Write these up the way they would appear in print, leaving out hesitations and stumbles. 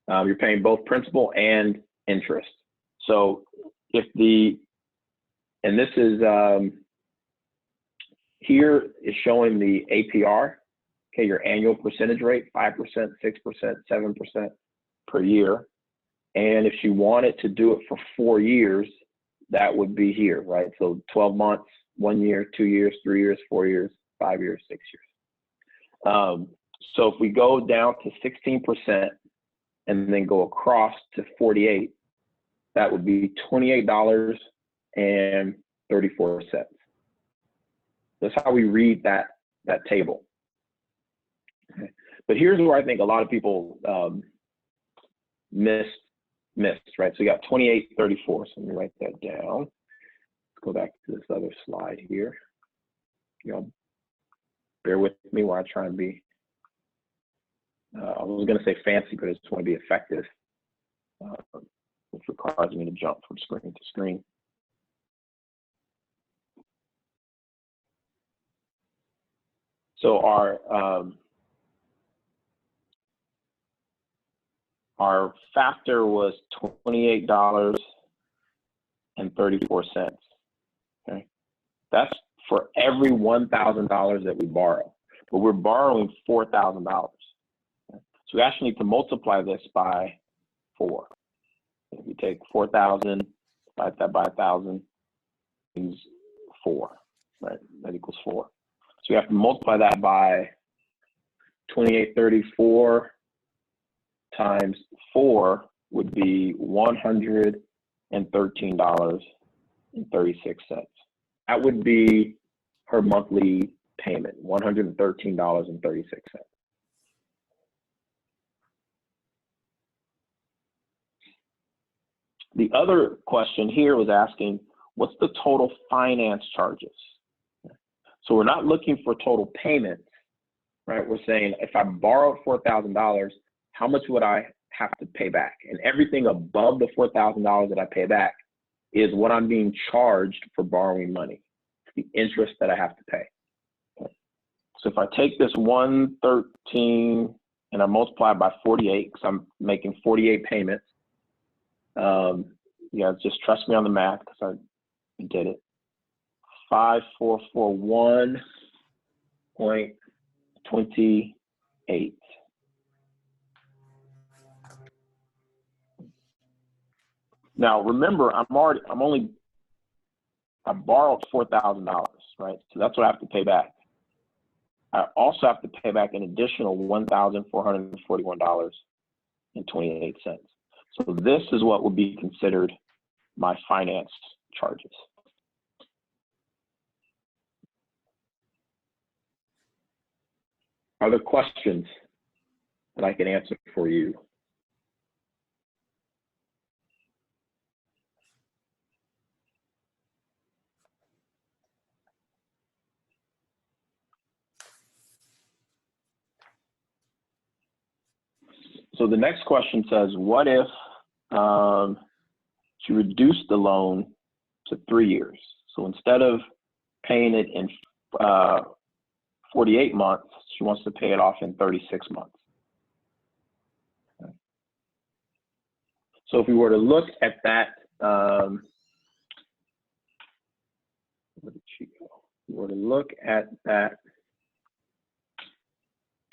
You're paying both principal and interest. So if the, and this is, here is showing the APR, okay, your annual percentage rate, 5%, 6%, 7% per year. And if you wanted to do it for 4 years, that would be here, right? So 12 months, 1 year, 2 years, 3 years, 4 years, 5 years, 6 years. So if we go down to 16% and then go across to 48, that would be $28.34. That's how we read that table. Okay. But here's where I think a lot of people missed, right? So you got 28.34. So let me write that down. Let's go back to this other slide here. Y'all bear with me while I try and be, I was going to say fancy, but I just want to be effective, which requires me to jump from screen to screen. So our factor was $28.34. Okay, that's for every $1,000 that we borrow, but we're borrowing $4,000. Okay? So we actually need to multiply this by 4. If you take 4,000, divide that by 1,000, is 4, right? That equals 4. So you have to multiply that by 28.34 times 4 would be $113.36. That would be her monthly payment, $113.36. The other question here was asking, what's the total finance charges? So we're not looking for total payments, right? We're saying if I borrowed $4,000, how much would I have to pay back? And everything above the $4,000 that I pay back is what I'm being charged for borrowing money, the interest that I have to pay. Okay. So if I take this 113 and I multiply it by 48, because I'm making 48 payments, yeah, just trust me on the math because I did it. 5,441.28. Now remember, I borrowed $4,000, right? So that's what I have to pay back. I also have to pay back an additional $1,441.28. So this is what would be considered my finance charges. Are there questions that I can answer for you? So the next question says, what if she reduced the loan to 3 years? So instead of paying it in 48 months, she wants to pay it off in 36 months. Okay. So if we were to look at that, where did she go? If we were to look at that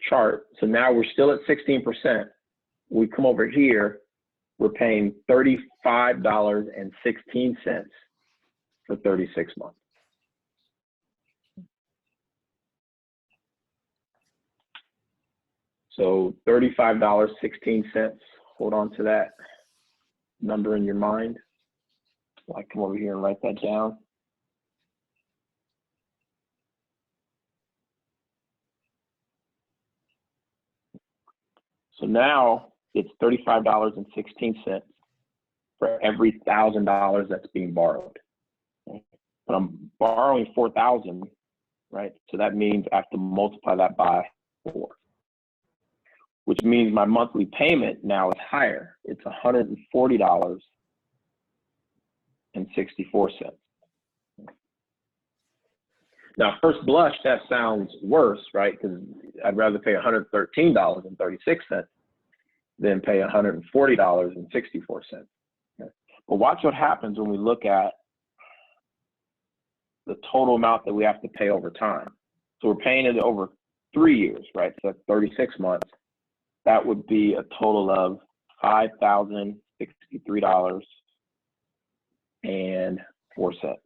chart, so now we're still at 16%. We come over here, we're paying $35.16 for 36 months. So $35.16, hold on to that number in your mind. I come over here and write that down. So now it's $35.16 for every $1,000 that's being borrowed. Okay. But I'm borrowing $4,000, right? So that means I have to multiply that by 4, which means my monthly payment now is higher. It's $140.64. Now, first blush, that sounds worse, right? Because I'd rather pay $113.36. then pay $140.64. Okay. But watch what happens when we look at the total amount that we have to pay over time. So we're paying it over 3 years, right? So that's 36 months. That would be a total of $5,063.04.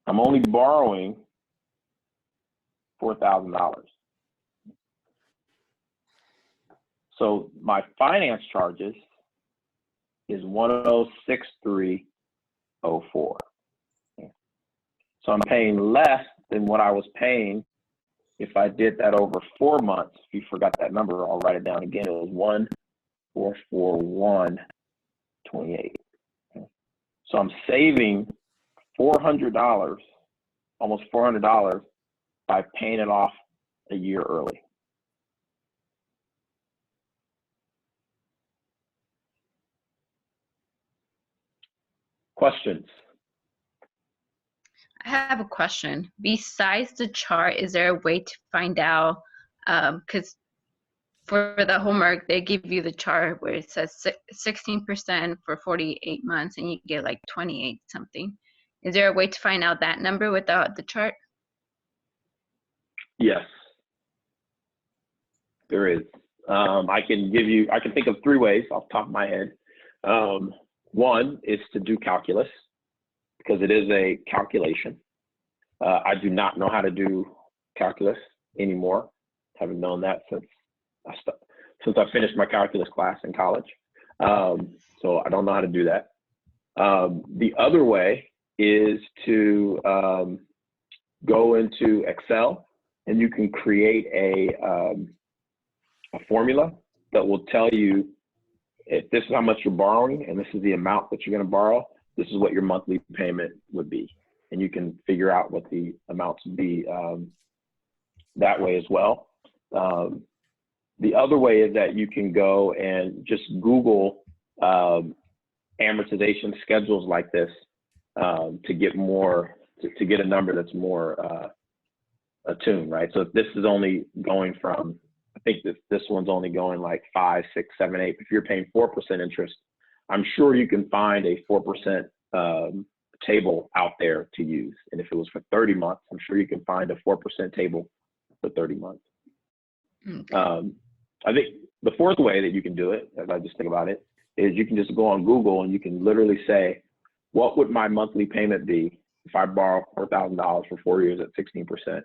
I'm only borrowing $4,000. So my finance charges is $106,304. So I'm paying less than what I was paying if I did that over 4 months. If you forgot that number, I'll write it down again. It was 1,441.28. So I'm saving $400, almost $400, by paying it off a year early. Questions? I have a question. Besides the chart, is there a way to find out, because for the homework, they give you the chart where it says 16% for 48 months and you get like 28 something. Is there a way to find out that number without the chart? Yes, there is. I can think of 3 ways off the top of my head. One is to do calculus, because it is a calculation. I do not know how to do calculus anymore. Haven't known that since I finished my calculus class in college. So I don't know how to do that. The other way is to go into Excel, and you can create a formula that will tell you if this is how much you're borrowing and this is the amount that you're going to borrow, this is what your monthly payment would be. And you can figure out what the amounts would be that way as well. The other way is that you can go and just Google amortization schedules like this to get more, to get a number that's more attuned, right? So if this is only going from, I think this one's only going like 5, 6, 7, 8. If you're paying 4% interest, I'm sure you can find a 4% table out there to use. And if it was for 30 months, I'm sure you can find a 4% table for 30 months. Okay. I think the fourth way that you can do it, as I just think about it, is you can just go on Google and you can literally say, what would my monthly payment be if I borrow $4,000 for 4 years at 16%?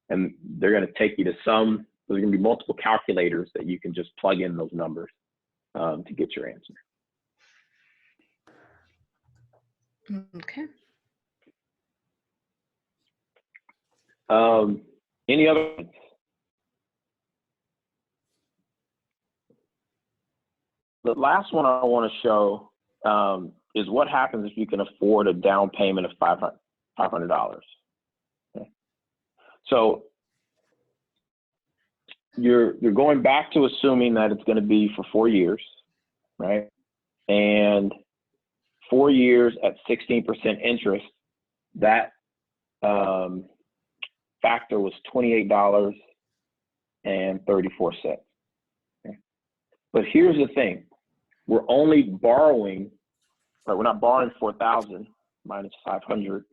And they're going to take you to some, there's going to be multiple calculators that you can just plug in those numbers to get your answer. Okay. Any other? The last one I want to show is what happens if you can afford a down payment of $500. Okay. So you're going back to assuming that it's going to be for 4 years, right? And 4 years at 16% interest, that factor was $28.34. Okay. But here's the thing. We're only borrowing, right? We're not borrowing 4,000 minus 500.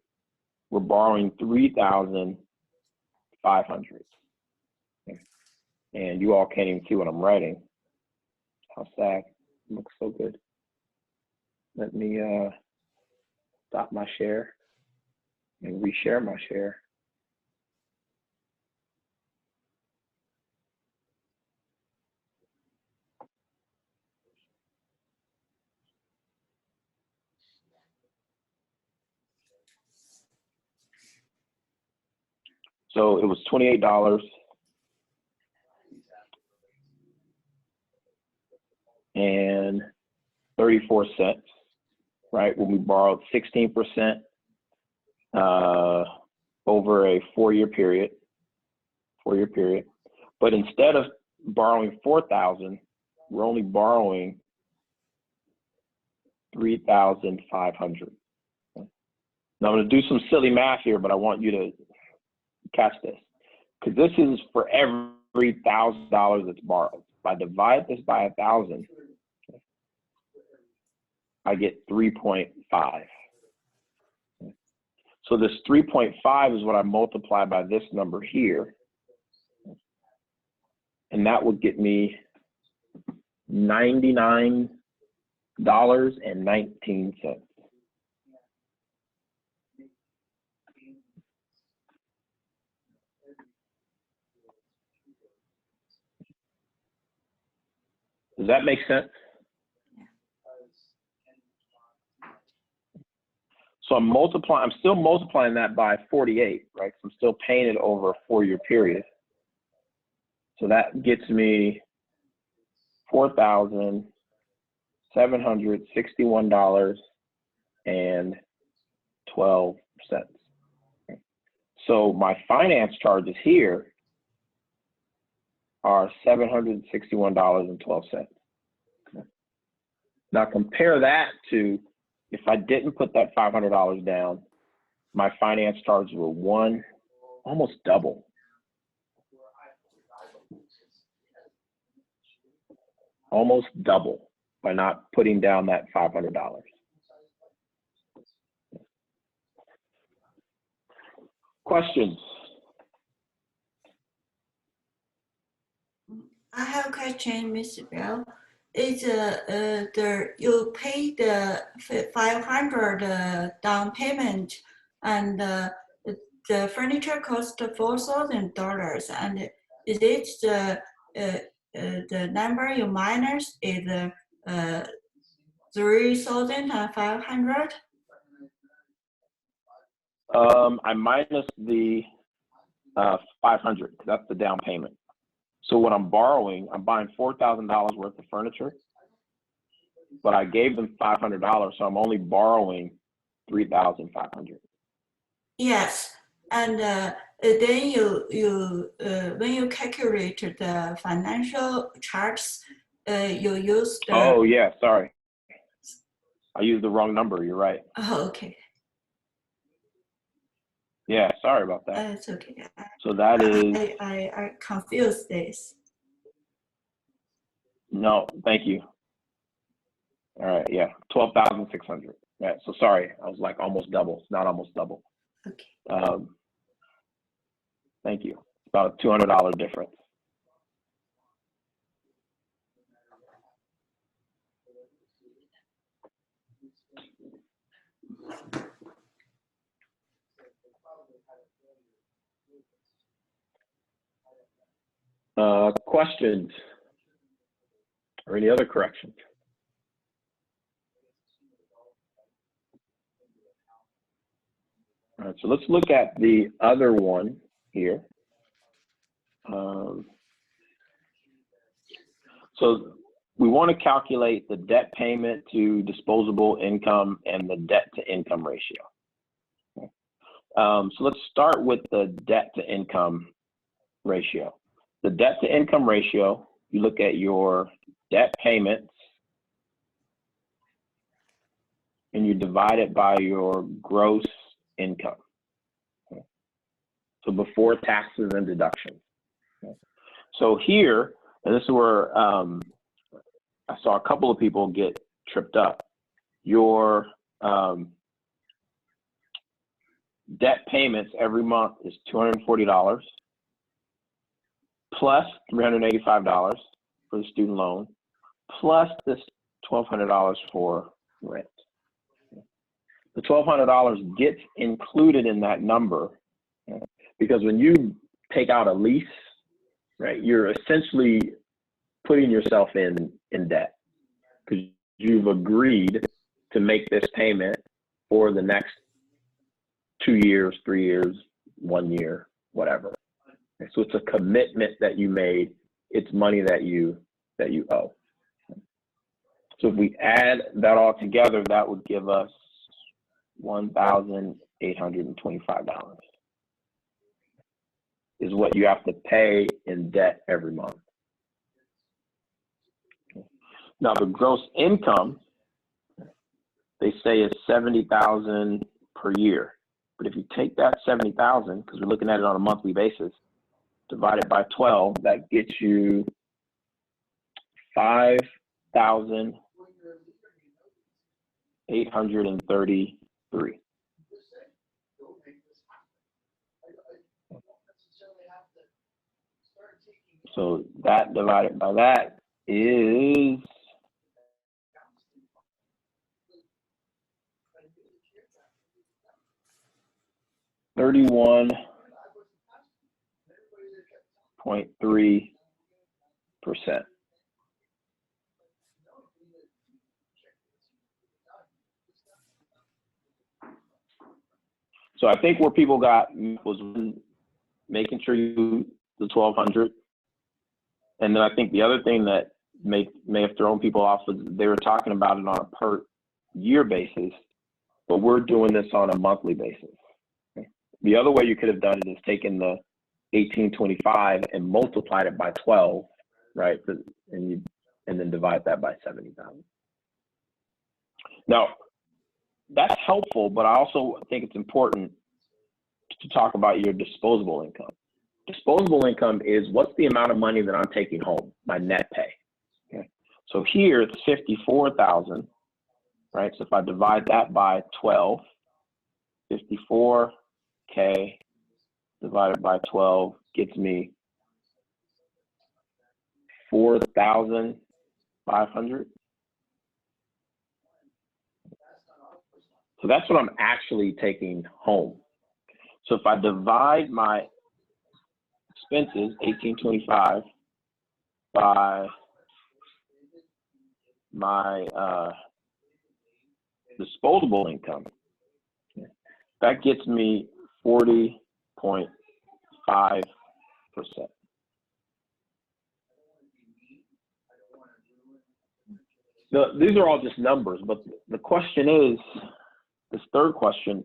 We're borrowing 3,500. Okay. And you all can't even see what I'm writing. How sad. It looks so good. Let me stop my share and reshare my share. So it was $28.34, right? When we borrowed 16% over a 4-year period. But instead of borrowing 4,000, we're only borrowing 3,500. Okay. Now I'm going to do some silly math here, but I want you to catch this, because this is for $1,000 that's borrowed. If I divide this by 1,000, I get 3.5. So this 3.5 is what I multiply by this number here. And that would get me $99.19. Does that make sense? So I'm still multiplying that by 48, right? So I'm still paying it over a 4-year period. So that gets me $4,761.12. So my finance charges here are $761.12. Now compare that to if I didn't put that $500 down, my finance charges were almost double. Almost double by not putting down that $500. Questions? I have a question, Mr. Bell. Is you pay the $500 down payment, and the furniture cost $4,000, and is it the number you minus is 3,500? I minus the 500. That's the down payment. So what I'm borrowing, I'm buying $4,000 worth of furniture, but I gave them $500, so I'm only borrowing $3,500. Yes, and then you when you calculate the financial charts, you use the. Oh yeah, sorry, I used the wrong number. You're right. Oh, okay. Yeah, sorry about that. It's okay. So that is. I confused this. No, thank you. All right, yeah, 12,600. Yeah, so sorry, I was like almost double. It's not almost double. Okay. Thank you. About a $200 difference. Questions or any other corrections? All right, so let's look at the other one here. So we want to calculate the debt payment to disposable income and the debt to income ratio. So let's start with the debt to income ratio. The debt to income ratio, you look at your debt payments and you divide it by your gross income. So before taxes and deductions. So here, and this is where I saw a couple of people get tripped up. Your debt payments every month is $240 plus $385 for the student loan, plus this $1,200 for rent. The $1,200 gets included in that number because when you take out a lease, right, you're essentially putting yourself in debt because you've agreed to make this payment for the next 2 years, 3 years, 1 year, whatever. So it's a commitment that you made. It's money that you owe. So if we add that all together, that would give us $1,825 is what you have to pay in debt every month. Now the gross income, they say is $70,000 per year. But if you take that $70,000, because we're looking at it on a monthly basis, divided by 12, that gets you 5,833. So that divided by that is 31.3%. So I think where people got was making sure you the 1,200. And then I think the other thing that may have thrown people off was they were talking about it on a per year basis, but we're doing this on a monthly basis. Okay? The other way you could have done it is taken the 1,825 and multiplied it by 12, right? And then divide that by 70,000. Now, that's helpful, but I also think it's important to talk about your disposable income. Disposable income is what's the amount of money that I'm taking home, my net pay. Okay. So here it's 54,000, right? So if I divide that by 12, 54K divided by 12 gets me 4,500. So that's what I'm actually taking home. So if I divide my expenses, 1,825, by my disposable income, that gets me 40.5%. These are all just numbers, but the question is, this third question,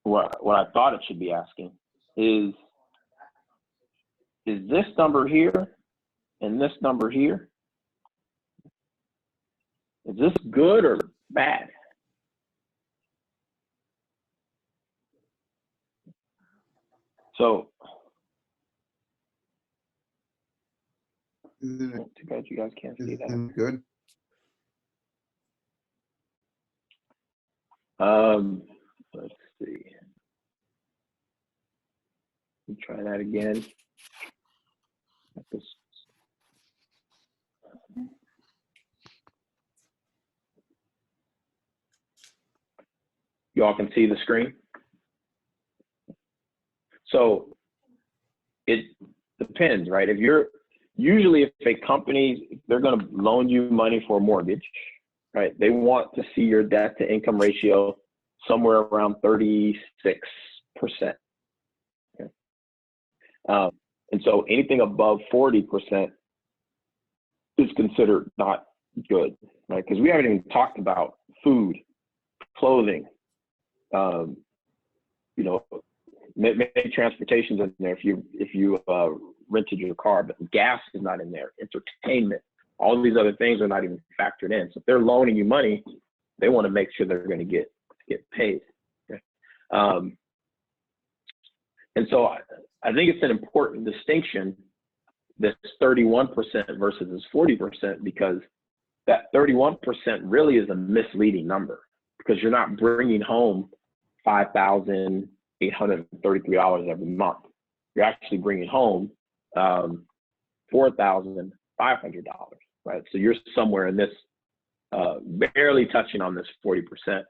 what I thought it should be asking is this number here and this number here, is this good or bad? So, too bad you guys can't see that. Good. Let's see. Let me try that again. Y'all can see the screen. So it depends, right? If you're usually, if a company, they're going to loan you money for a mortgage, right? They want to see your debt to income ratio somewhere around 36%. Okay. And so anything above 40% is considered not good, right? Because we haven't even talked about food, clothing, you know, maybe transportation's in there if you rented your car, but gas is not in there. Entertainment, all of these other things are not even factored in. So if they're loaning you money, they want to make sure they're going to get paid. Okay? And so I think it's an important distinction, this 31% versus this 40%, because that 31% really is a misleading number, because you're not bringing home $5,833 every month. You're actually bringing home $4,500, right? So you're somewhere in this, barely touching on this 40%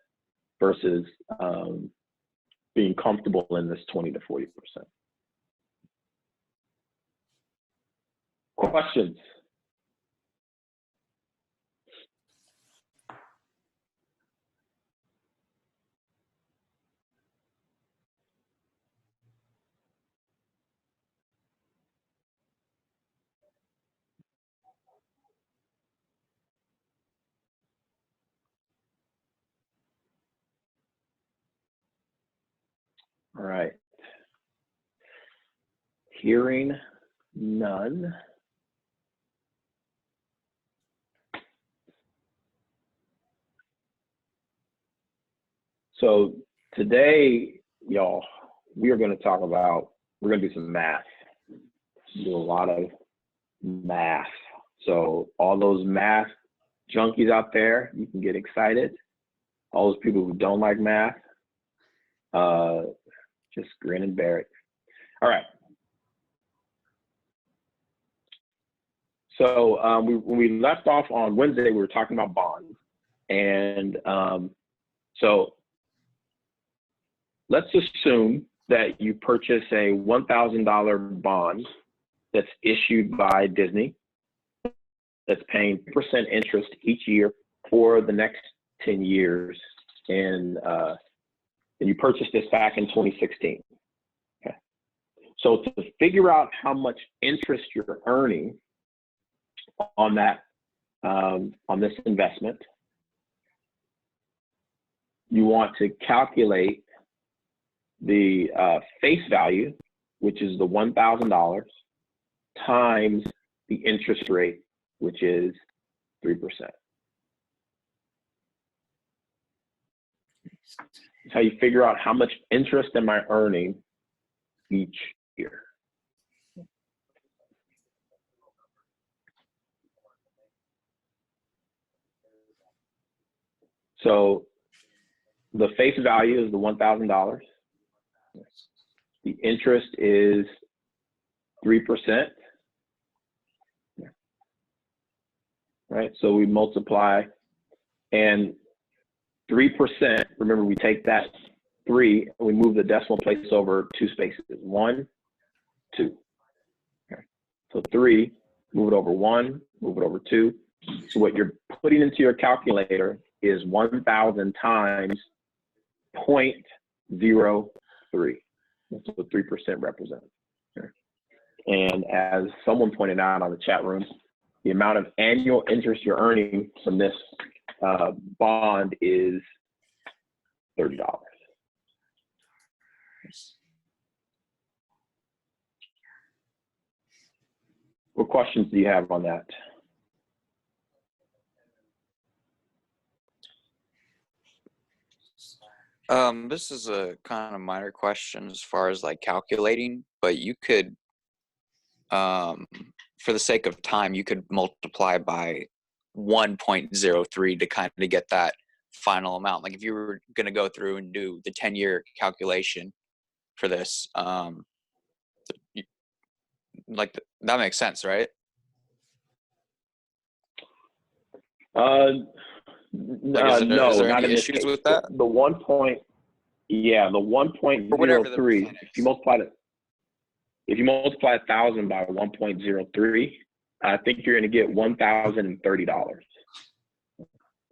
versus being comfortable in this 20 to 40%. Questions? All right. Hearing none. So today, y'all, we are going to talk about we're going to do some math. Do a lot of math. So all those math junkies out there, you can get excited. All those people who don't like math, just grin and bear it. All right. So when we left off on Wednesday, we were talking about bonds. And so let's assume that you purchase a $1,000 bond that's issued by Disney that's paying 3% interest each year for the next 10 years. And you purchased this back in 2016. Okay. So to figure out how much interest you're earning on that, on this investment, you want to calculate the face value, which is the $1,000, times the interest rate, which is 3%. That's how you figure out how much interest am I earning each year. So the face value is the $1,000. The interest is 3%. Right, so we multiply, and 3%, remember we take that 3 and we move the decimal place over 2 spaces, 1, 2. Okay. So 3, move it over 1, move it over 2. So what you're putting into your calculator is 1,000 times 0.03. That's what 3% represents. Okay. And as someone pointed out on the chat room, the amount of annual interest you're earning from this bond is $30. What questions do you have on that? This is a kind of minor question as far as like calculating, but you could, for the sake of time, you could multiply by 1.03 to kind of get that final amount. Like if you were going to go through and do the 10-year calculation for this, like that makes sense, right? No, is there not any in this issues case. with that? The 1.03, if you multiply it, if you multiply 1,000 by 1.03, I think you're going to get $1,030.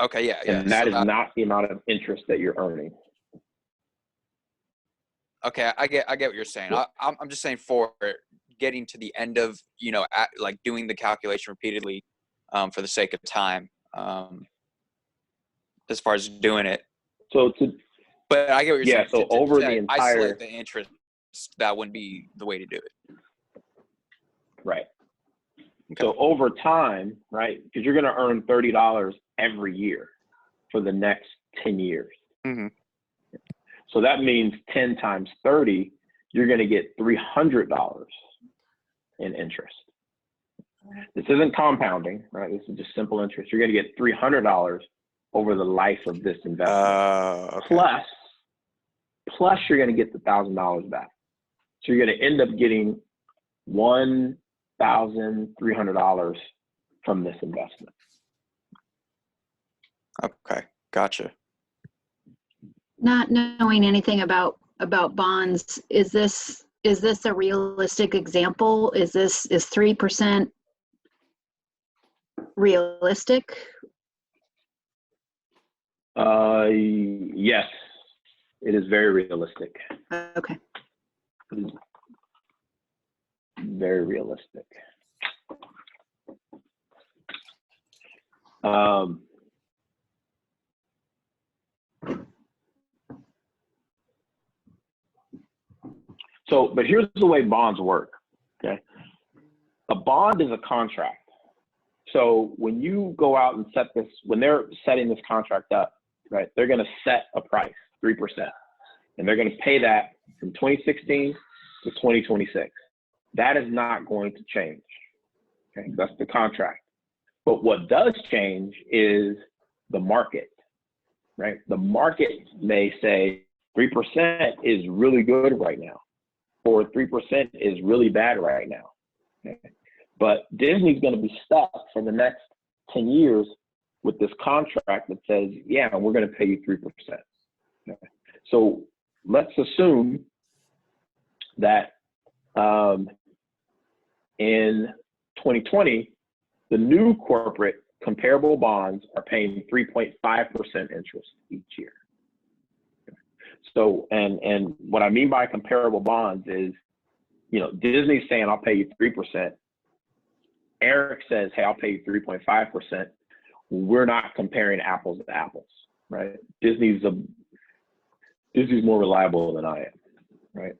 Okay, yeah. And that is not the amount of interest that you're earning. Okay, I get what you're saying. I'm just saying for getting to the end of, like doing the calculation repeatedly, for the sake of time, as far as doing it. But I get what you're saying. So over the entire, isolate the interest, that wouldn't be the way to do it. Right. Okay. So over time, right, because you're going to earn $30 every year for the next 10 years. Mm-hmm. So that means 10 times 30, you're going to get $300 in interest. This isn't compounding, right? This is just simple interest. You're going to get $300 over the life of this investment. Okay. Plus you're going to get the $1,000 back. So you're going to end up getting $1,300 from this investment. Okay, gotcha. Not knowing anything about bonds, is this a realistic example? Is 3% realistic? Yes, it is very realistic. Okay. It is very realistic. But here's the way bonds work, okay? A bond is a contract. So when you go out and when they're setting this contract up, right, they're gonna set a price, 3%. And they're gonna pay that from 2016 to 2026. That is not going to change. Okay, that's the contract. But what does change is the market, right? The market may say 3% is really good right now, or 3% is really bad right now. Okay? But Disney's going to be stuck for the next 10 years with this contract that says, yeah, we're going to pay you 3%. Okay? So let's assume that in 2020, the new corporate comparable bonds are paying 3.5% interest each year. So, and what I mean by comparable bonds is, you know, Disney's saying, I'll pay you 3%. Erick says, hey, I'll pay you 3.5%. We're not comparing apples to apples, right? Disney's more reliable than I am, right?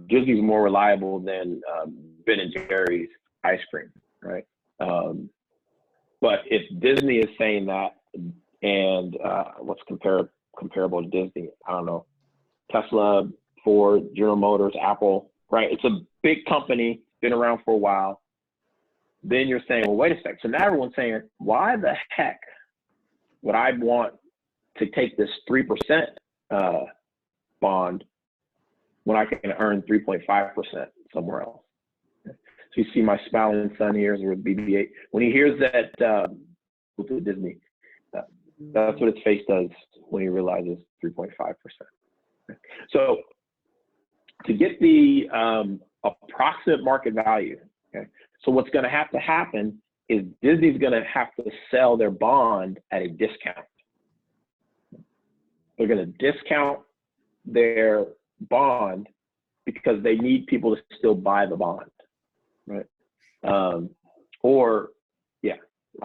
Disney's more reliable than Ben and Jerry's ice cream, right? But if Disney is saying that, and what's comparable to Disney? I don't know. Tesla, Ford, General Motors, Apple, right? It's a big company, been around for a while. Then you're saying, well, wait a sec. So now everyone's saying, why the heck would I want to take this 3% bond when I can earn 3.5% somewhere else? So you see my smiling son here with BB-8. When he hears that with Disney, that's what his face does when he realizes 3.5%. So to get the approximate market value, okay, so what's going to happen is Disney's going to have to sell their bond at a discount. They're going to discount their bond because they need people to still buy the bond, right? Or, yeah,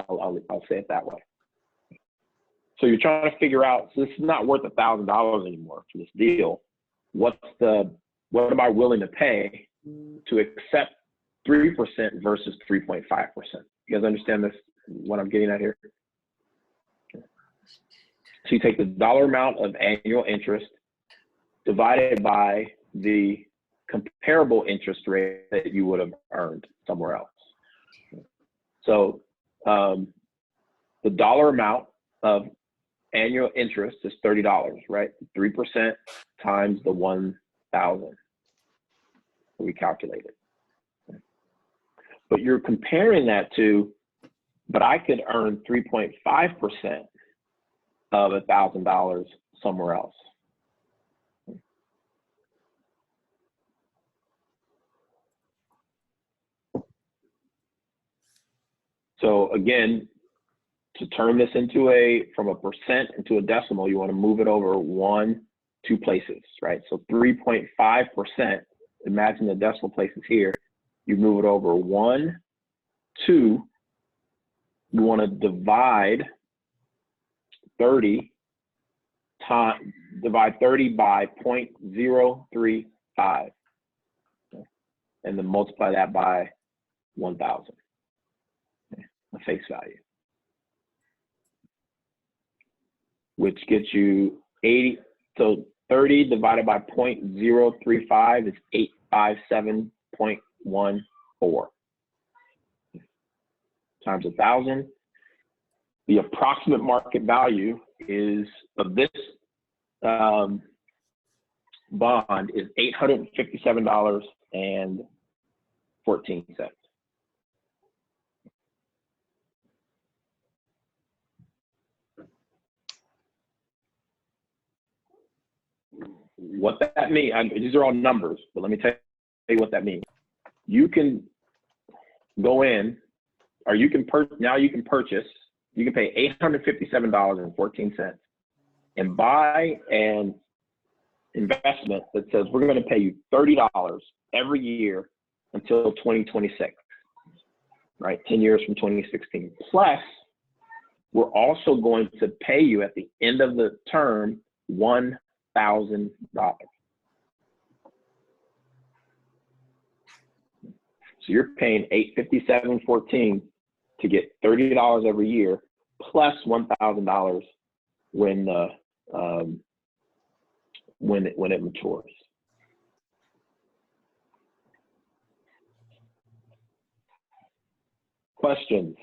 I'll say it that way. So you're trying to figure out, so this is not worth $1,000 anymore for this deal. What am I willing to pay to accept 3% versus 3.5%? You guys understand this, what I'm getting at here? So you take the dollar amount of annual interest divided by the comparable interest rate that you would have earned somewhere else. So the dollar amount of annual interest is $30, right? 3% times the 1,000 we calculated. But you're comparing that to, but I could earn 3.5% of $1,000 somewhere else. So again, to turn this into from a percent into a decimal, you want to move it over 2 places, right? So 3.5%, imagine the decimal place is here. You move it over 1, 2, you want to divide 30 by 0.035, and then multiply that by 1,000, the face value, which gets you 80. So 30 divided by 0.035 is 857.14 times 1,000. The approximate market value of this bond is $857.14. What that means, these are all numbers, but let me tell you what that means. You can go in, or you can purchase, you can pay $857.14 and buy an investment that says we're going to pay you $30 every year until 2026, right? 10 years from 2016. Plus, we're also going to pay you at the end of the term $1,000. So you're paying $857.14 to get $30 every year plus $1,000 when it matures. questions?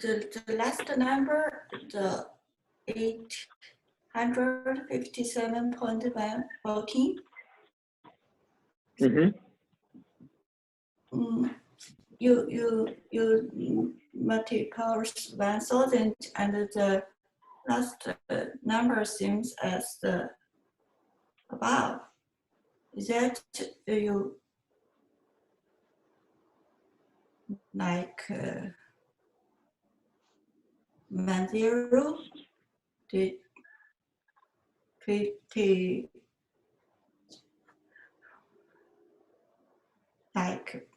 The last number, the 857.14. Mm-hmm. You multiple 1,000 and the last number seems as the above. Is that you like 10 to 50 like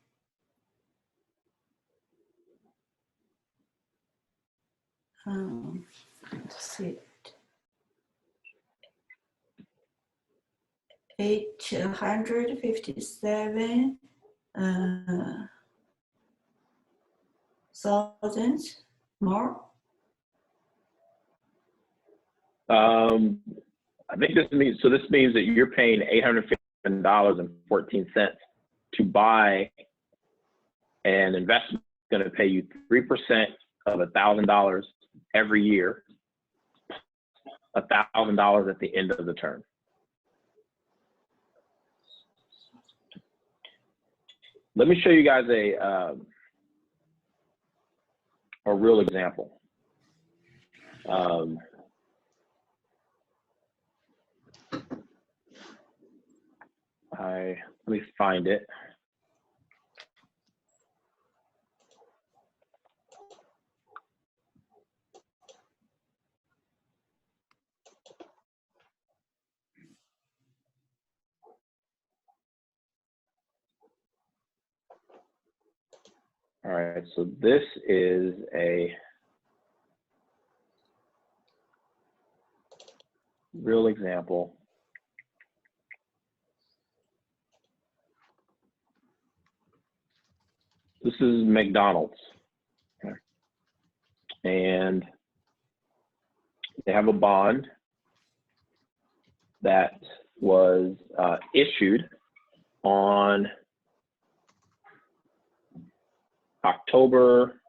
let's see 857 thousand more. I think this means that you're paying $850.14 to buy an investment that's going to pay you 3% of $1,000 every year, $1,000 at the end of the term. Let me show you guys a real example. Let me find it. All right, so this is a real example. This is McDonald's, okay. And they have a bond that was issued on October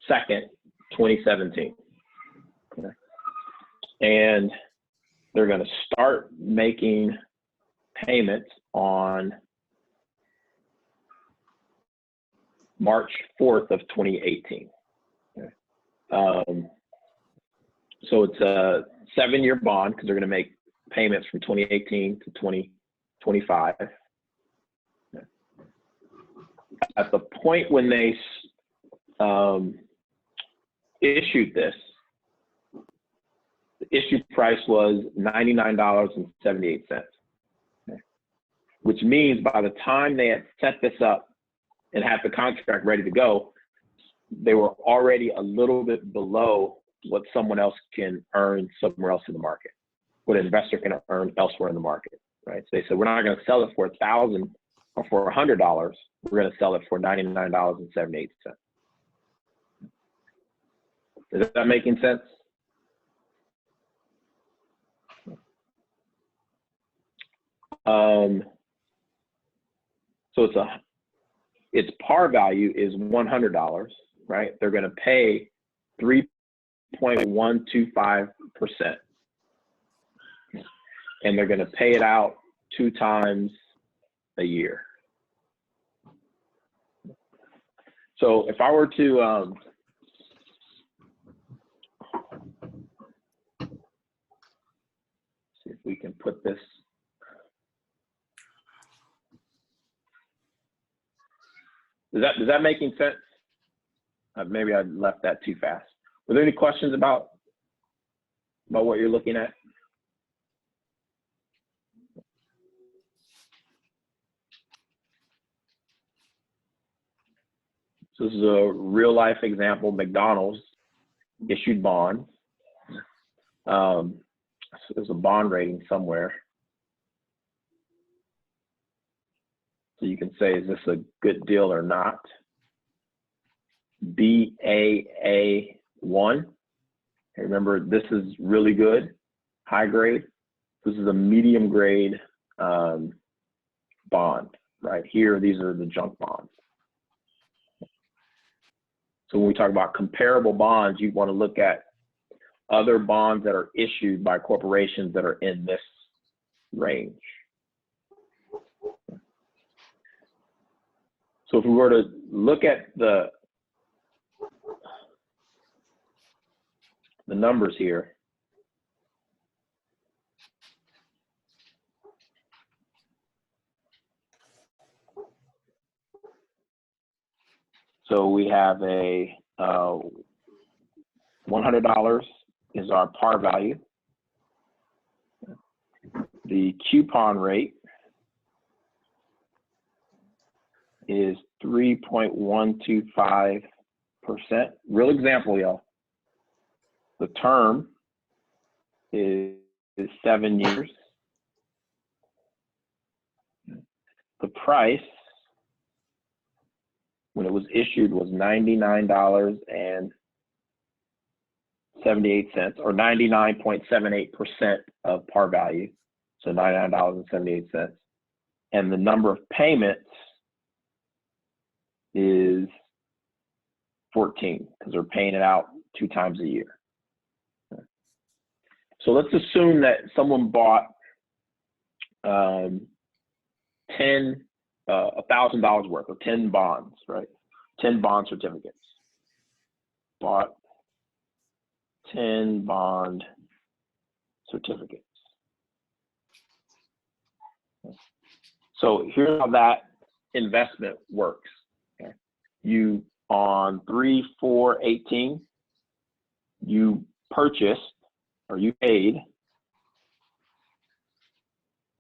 2nd, 2017. Okay. And they're going to start making payments on March 4th of 2018. Okay. So it's a 7-year bond because they're going to make payments from 2018 to 2025. Okay. At the point when they issued this, the issue price was $99.78, okay. Which means by the time they had set this up and had the contract ready to go, they were already a little bit below what someone else can earn somewhere else in the market, what an investor can earn elsewhere in the market, right? So they said, we're not going to sell it for $1,000 or for $100. We're going to sell it for $99.78. Is that making sense? So its par value is $100, right? They're going to pay 3.125%, and they're going to pay it out 2 times a year. So if I were to see if we can put this. Is that making sense? Maybe I left that too fast. Were there any questions about what you're looking at? So this is a real life example. McDonald's issued bonds. So there's a bond rating somewhere. So you can say, is this a good deal or not? BAA1. Remember, this is really good, high grade. This is a medium grade bond. Right here, these are the junk bonds. So when we talk about comparable bonds, you want to look at other bonds that are issued by corporations that are in this range. So if we were to look at the numbers here, so we have a $100 is our par value. The coupon rate is 3.125%. Real example, y'all. The term is 7 years. The price when it was issued was $99.78, or 99.78% of par value, so $99.78. And the number of payments is 14, because they're paying it out 2 times a year. So let's assume that someone bought $1,000 worth of 10 bonds, right? 10 bond certificates. Bought 10 bond certificates. So here's how that investment works. Okay. You, on 3/4/18, you purchased, or you paid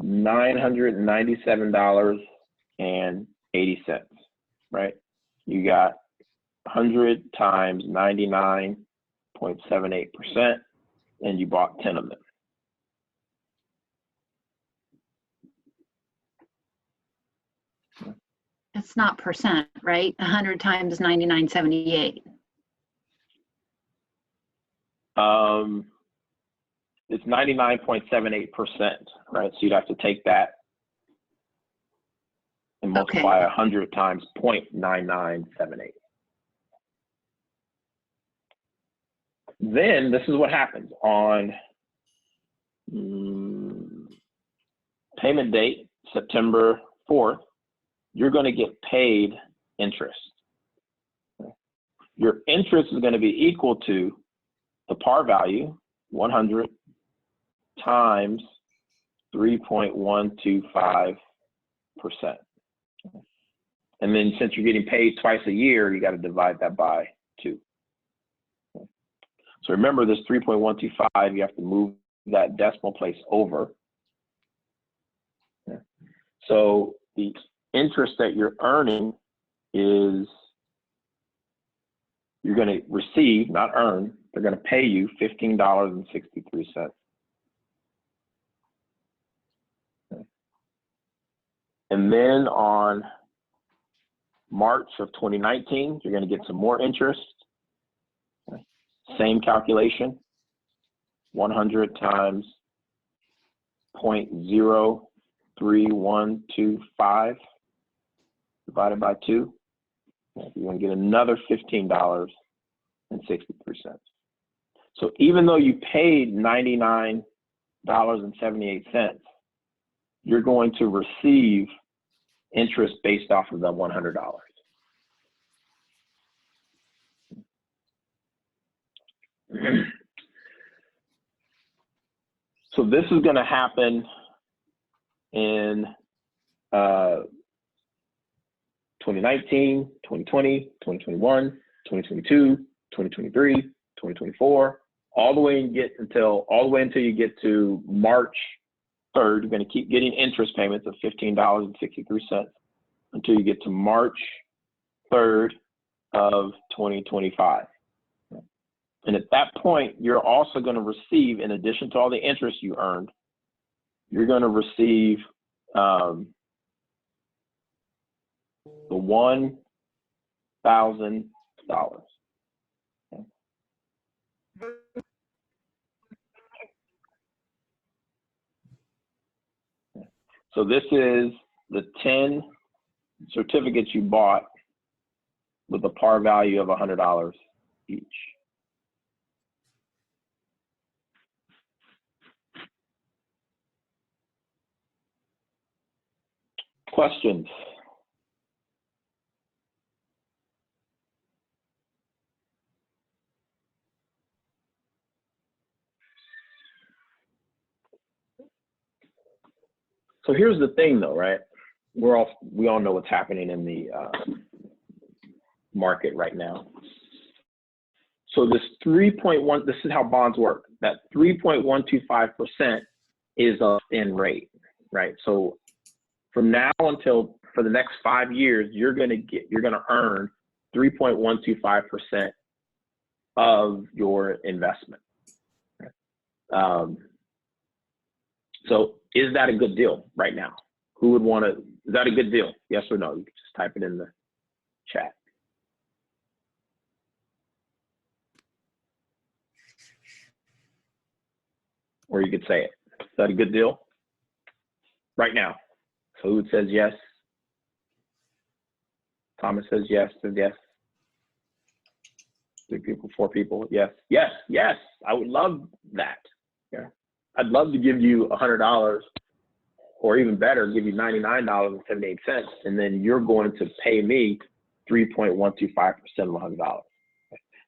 $997.80, right? You got 100 times 99.78%, and you bought 10 of them. It's not percent, right? 100 times 99.78. It's 99.78%, right? So you'd have to take that and multiply 100 times 0.9978. Then this is what happens on payment date, September 4th, you're going to get paid interest. Your interest is going to be equal to the par value, 100 times 3.125%. And then since you're getting paid twice a year, you got to divide that by 2. So remember this 3.125, you have to move that decimal place over. So the interest that you're earning is, you're going to receive, not earn, they're going to pay you $15.63. And then on March of 2019, you're going to get some more interest. Same calculation, 100 times 0.03125 divided by 2. You're going to get another $15.63. So even though you paid $99.78, you're going to receive interest based off of the $100. So this is going to happen in 2019, 2020, 2021, 2022, 2023, 2024, all the way until you get to March 3rd. You're going to keep getting interest payments of $15.63 until you get to March 3rd of 2025. And at that point, you're also going to receive, in addition to all the interest you earned, you're going to receive the $1,000. So this is the 10 certificates you bought with a par value of $100 each. Questions? So here's the thing though, right? We all know what's happening in the market right now. So this 3.1, this is how bonds work. That 3.125% is a in rate, right? So from now until for the next 5 years, you're gonna earn 3.125% of your investment. So is that a good deal right now? Who would want to, is that a good deal? Yes or no? You can just type it in the chat. Or you could say it. Is that a good deal? Right now. So who says yes? Thomas says yes, says yes. 3 people, 4 people, yes, yes, yes. I would love that. Yeah. I'd love to give you $100, or even better, give you $99.78, and then you're going to pay me 3.125% of $100.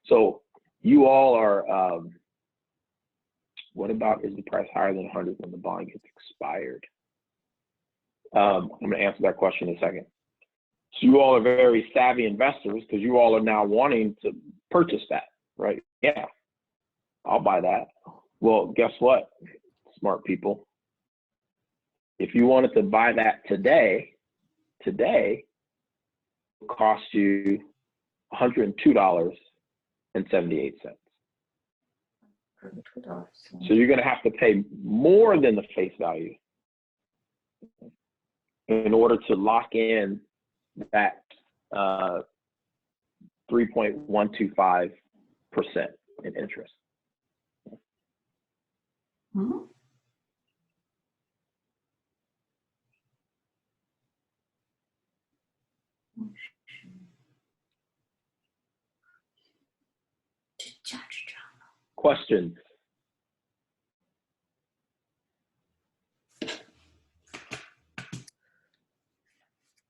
So you all are, what about, is the price higher than 100 when the bond gets expired? I'm going to answer that question in a second. So you all are very savvy investors because you all are now wanting to purchase that, right? Yeah, I'll buy that. Well, guess what, smart people? If you wanted to buy that today, it will cost you $102.78. So you're going to have to pay more than the face value in order to lock in that 3.125% in interest. Mm-hmm. Questions?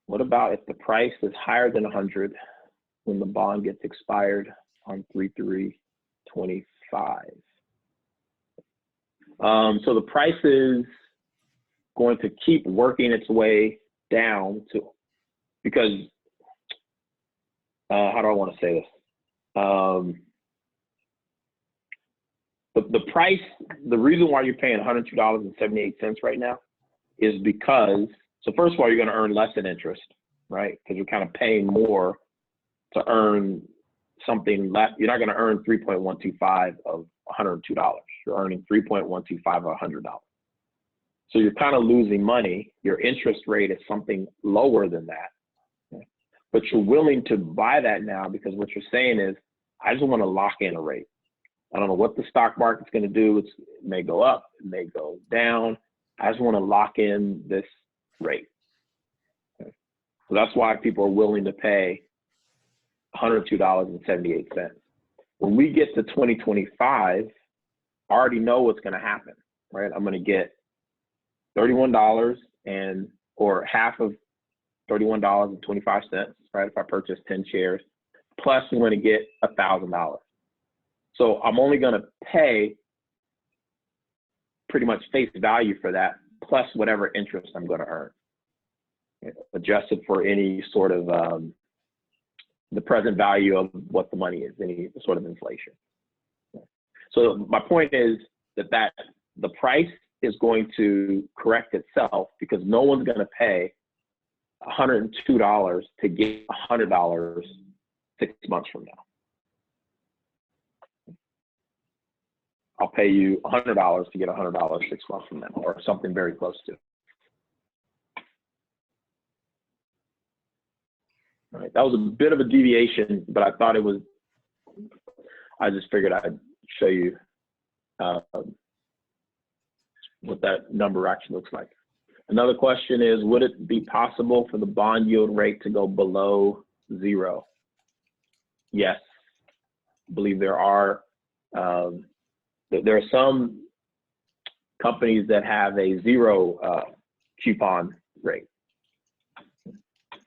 What about if the price is higher than 100 when the bond gets expired on 3/3/25? So the price is going to keep working its way down to, because how do I want to say this? The price, the reason why you're paying $102.78 right now is because, so first of all, you're going to earn less in interest, right? Because you're kind of paying more to earn something less. You're not going to earn 3.125 of $102. You're earning 3.125 of $100. So you're kind of losing money. Your interest rate is something lower than that. But you're willing to buy that now because what you're saying is, I just want to lock in a rate. I don't know what the stock market's going to do. It may go up, it may go down. I just want to lock in this rate. Okay. So that's why people are willing to pay $102.78. When we get to 2025, I already know what's going to happen, right? I'm going to get $31 or half of $31.25, right? If I purchase 10 shares, plus I'm going to get $1,000. So I'm only going to pay pretty much face value for that, plus whatever interest I'm going to earn, adjusted for any sort of the present value of what the money is, any sort of inflation. So my point is that the price is going to correct itself because no one's going to pay $102 to get $100 6 months from now. I'll pay you $100 to get $100 6 months from now, or something very close to. All right, that was a bit of a deviation, but I thought it was, I just figured I'd show you what that number actually looks like. Another question is, would it be possible for the bond yield rate to go below 0? Yes, I believe there are some companies that have a 0 coupon rate.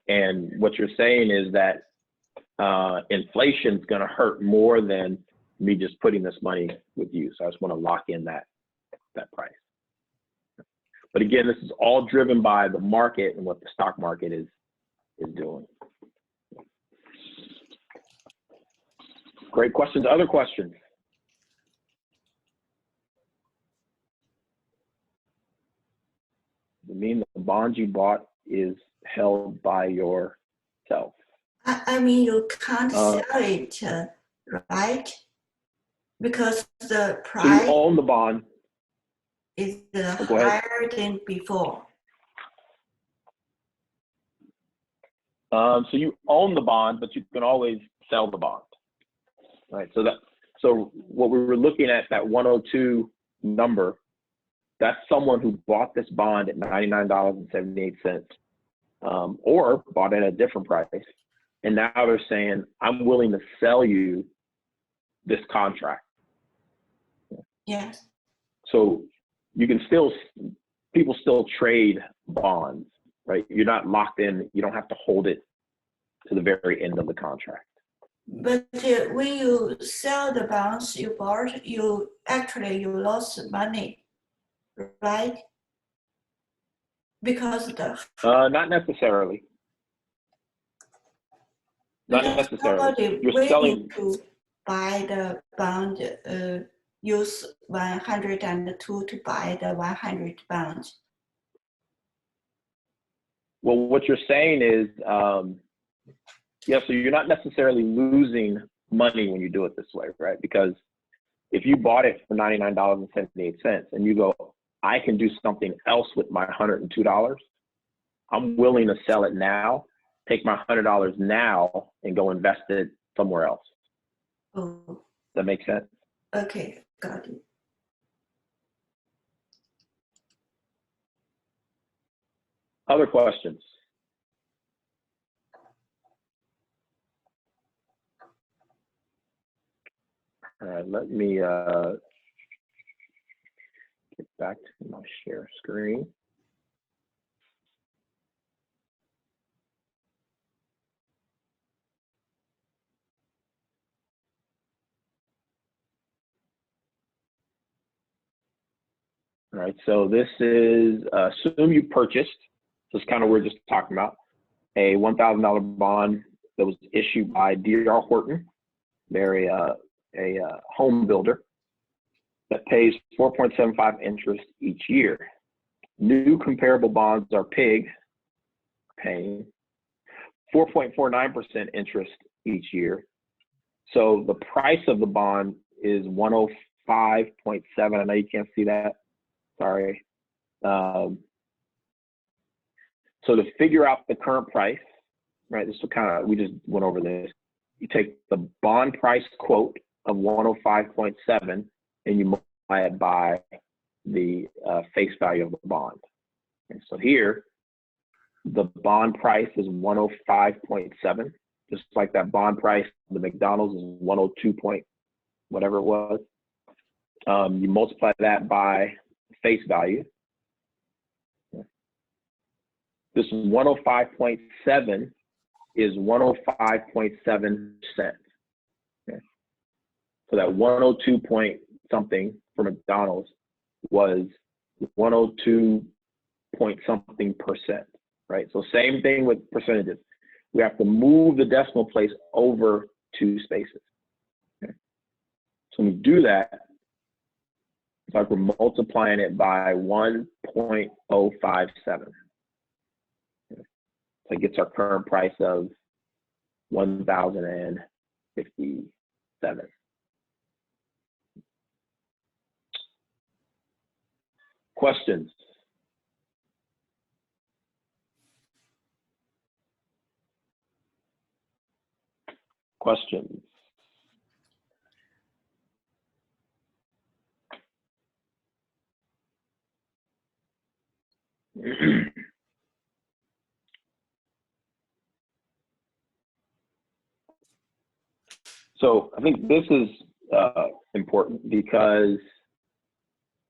And what you're saying is that inflation is going to hurt more than me just putting this money with you. So I just want to lock in that price. But again, this is all driven by the market and what the stock market is doing. Great questions. Other questions? You mean the bond you bought is held by yourself? I mean, you can't sell it, right? Because the So you price own the bond. is go ahead. higher than before. So you own the bond, but you can always sell the bond, right? So what we were looking at, that 102 number, that's someone who bought this bond at $99.78, or bought it at a different price, and now they're saying, I'm willing to sell you this contract. Yes. So you can people still trade bonds, right? You're not locked in. You don't have to hold it to the very end of the contract. But when you sell the bonds you bought, you lost money, right? Because Not necessarily. Not necessarily. somebody You're willing selling. to buy the bond, use 102 to buy the 100 bonds. Well, what you're saying is, yeah, so you're not necessarily losing money when you do it this way, right? Because if you bought it for $99.78 and you go, I can do something else with my $102, I'm willing to sell it now, take my $100 now and go invest it somewhere else. Oh, Does that make sense? okay, got it. Other questions? All right, let me get back to my share screen. All right, so this is, assume you purchased, this is kind of what we're just talking about, a $1,000 bond that was issued by D.R. Horton. They're a home builder that pays 4.75 interest each year. New comparable bonds are PIG, paying 4.49% interest each year. So the price of the bond is 105.7. I know you can't see that. Sorry. So to figure out the current price, right, this is we just went over this. You take the bond price quote of 105.7 and you multiply it by the face value of the bond. And so here, the bond price is 105.7, just like that bond price, the McDonald's is 102 point, whatever it was. You multiply that by face value. This 105.7 is 105.7%. Okay. So that 102 point something for McDonald's was 102 point something percent, right? So same thing with percentages. We have to move the decimal place over 2 spaces. Okay. So when we do that, it's like we're multiplying it by 1.057. Okay. So it gets our current price of 1,057. Questions? Questions? So I think this is important because,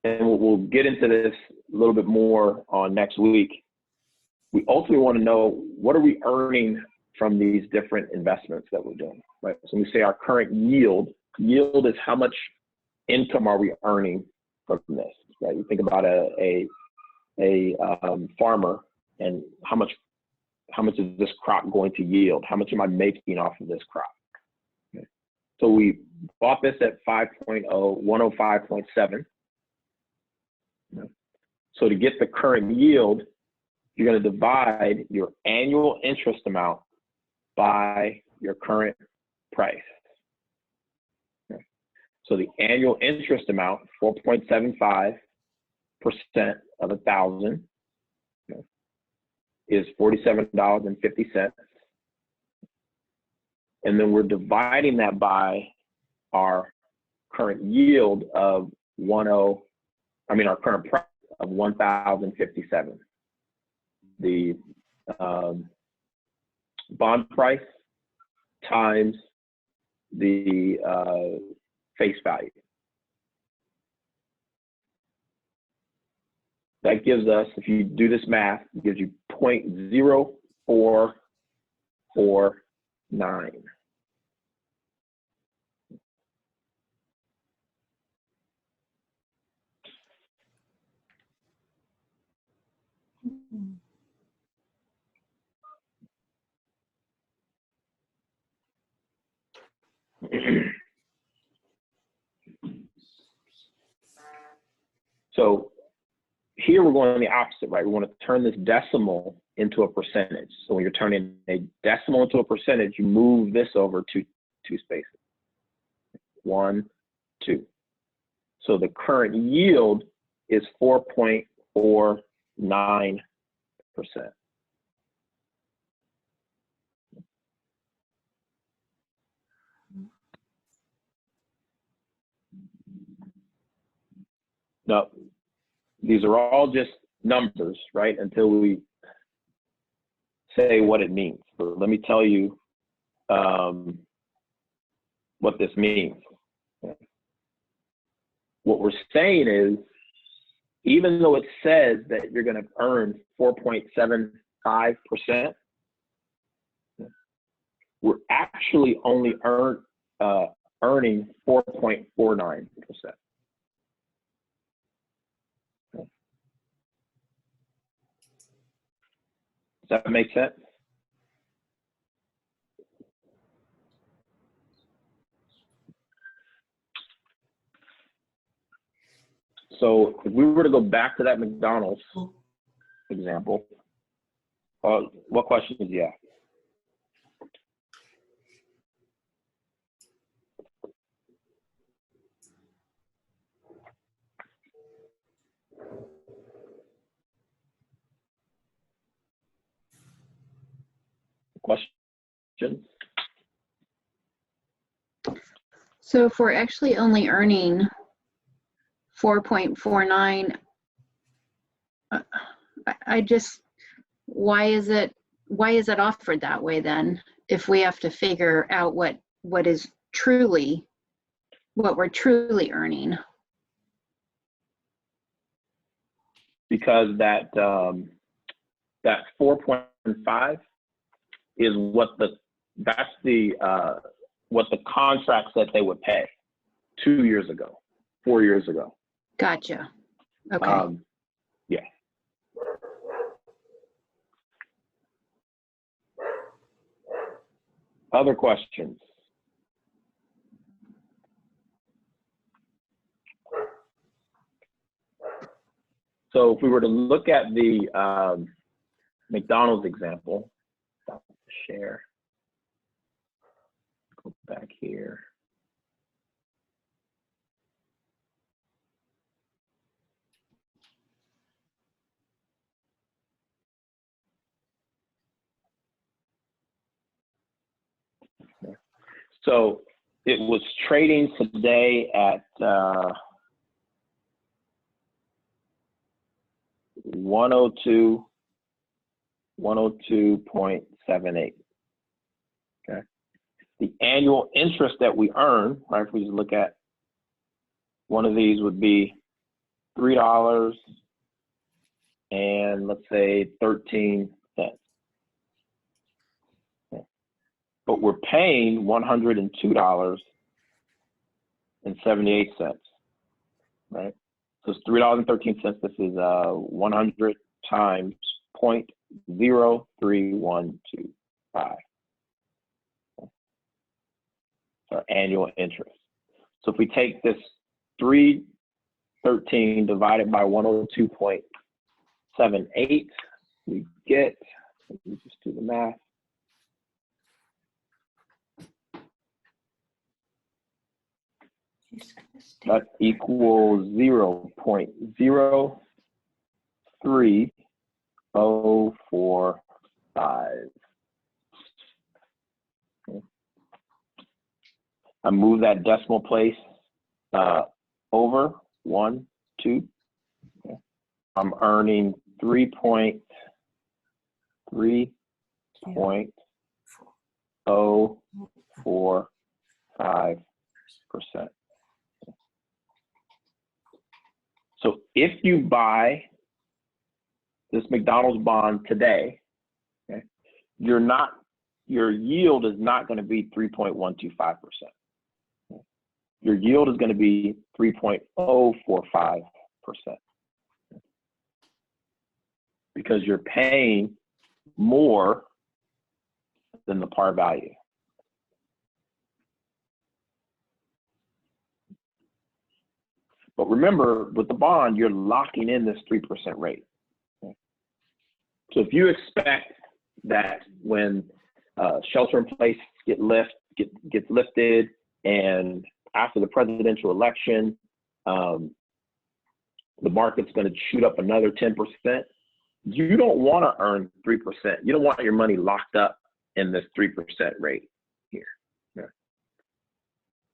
and we'll get into this a little bit more on next week. We ultimately want to know, what are we earning from these different investments that we're doing, right? So we say our current yield is how much income are we earning from this, right? You think about a farmer, and how much is this crop going to yield? How much am I making off of this crop? Okay. So we bought this at 5.0, 105.7. So to get the current yield, you're going to divide your annual interest amount by your current price. Okay. So the annual interest amount, 4.75% of 1,000, okay, is $47.50. And then we're dividing that by our current yield of our current price of 1,057. The bond price times the face value. That gives us, if you do this math, it gives you 0.0449. So here we're going the opposite, right? We want to turn this decimal into a percentage. So when you're turning a decimal into a percentage, you move this over to 2 spaces. 1, 2. So the current yield is 4.49%. Now, these are all just numbers, right? Until we say what it means. So let me tell you what this means. What we're saying is, even though it says that you're going to earn 4.75%, we're actually only earning 4.49%. Does that make sense? So if we were to go back to that McDonald's example, what questions do you have? Questions? So if we're actually only earning 4.49, why is it offered that way then, if we have to figure out what we're truly earning? Because that 4.5 is what the contract said they would pay 2 years ago, 4 years ago. Gotcha. Okay. Yeah. Other questions? So if we were to look at the McDonald's example, share, go back here. So it was trading today at 102.78. Okay. The annual interest that we earn, right? If we just look at one of these, would be $3 and let's say 13 cents. Okay. But we're paying $102.78, right? So it's $3.13. This is 100 times 0.03125. Our annual interest. So if we take this 313 divided by 102.78, we get, let me just do the math. That equals 0.03045. I move that decimal place over 1, 2. Okay. I'm earning 3.3045%. So if you buy this McDonald's bond today, okay, your yield is not going to be 3.125%. Your yield is going to be 3.045%, because you're paying more than the par value. But remember, with the bond, you're locking in this 3% rate. Okay. So if you expect that when shelter in place gets lifted, and after the presidential election, the market's going to shoot up another 10%, you don't want to earn 3%. You don't want your money locked up in this 3% rate here. Yeah.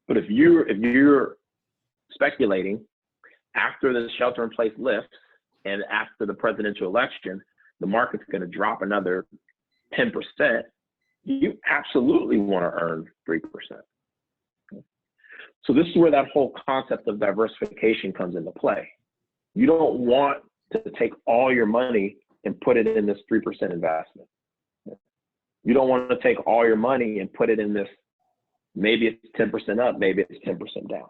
But if you're speculating after the shelter in place lifts and after the presidential election, the market's going to drop another 10%, you absolutely want to earn 3%. So this is where that whole concept of diversification comes into play. You don't want to take all your money and put it in this 3% investment. You don't want to take all your money and put it in this, maybe it's 10% up, maybe it's 10% down,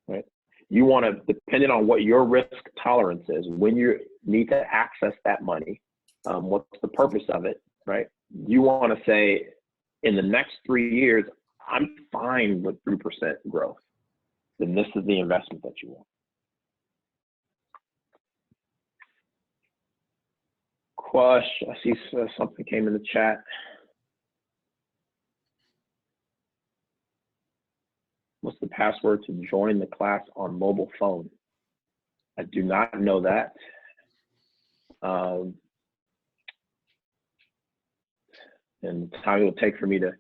right? You want to, depending on what your risk tolerance is, when you need to access that money, what's the purpose of it, right? You want to say, in the next 3 years, I'm fine with 3% growth. Then this is the investment that you want. Question, I see something came in the chat. What's the password to join the class on mobile phone? I do not know that. And the time it will take for me to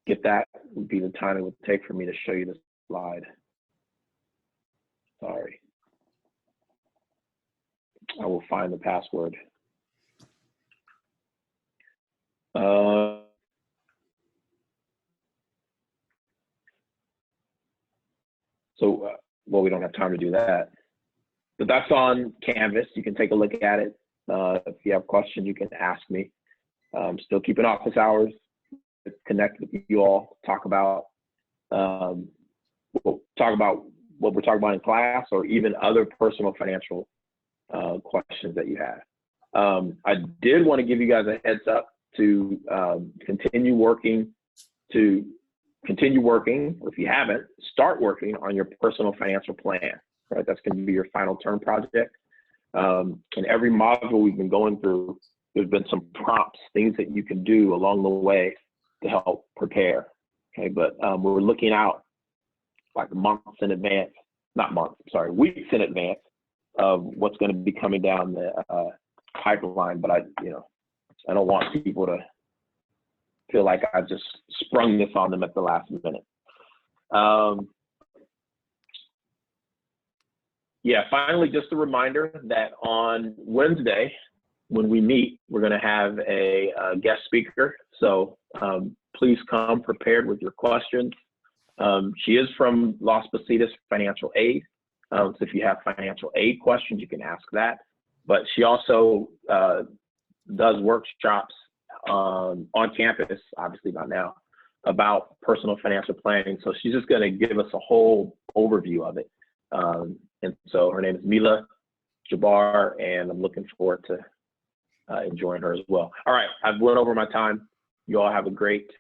get that would be the time it would take for me to show you the slide. Sorry. I will find the password. Well, we don't have time to do that. But that's on Canvas. You can take a look at it. If you have questions, you can ask me. Still keeping office hours, connect with you all, talk about what we're talking about in class, or even other personal financial questions that you have. I did want to give you guys a heads up to continue working, if you haven't, start working on your personal financial plan, right? That's going to be your final term project. In every module we've been going through, there's been some prompts, things that you can do along the way to help prepare, okay? But we're looking out like months in advance, weeks in advance of what's going to be coming down the pipeline. But I don't want people to feel like I just sprung this on them at the last minute. Yeah, finally, just a reminder that on Wednesday, when we meet, we're going to have a guest speaker. So please come prepared with your questions. She is from Los Positas Financial Aid. So if you have financial aid questions, you can ask that. But she also does workshops on campus, obviously not now, about personal financial planning. So she's just going to give us a whole overview of it. And so her name is Mila Jabbar, and I'm looking forward to enjoying her as well. All right, I've went over my time. You all have a great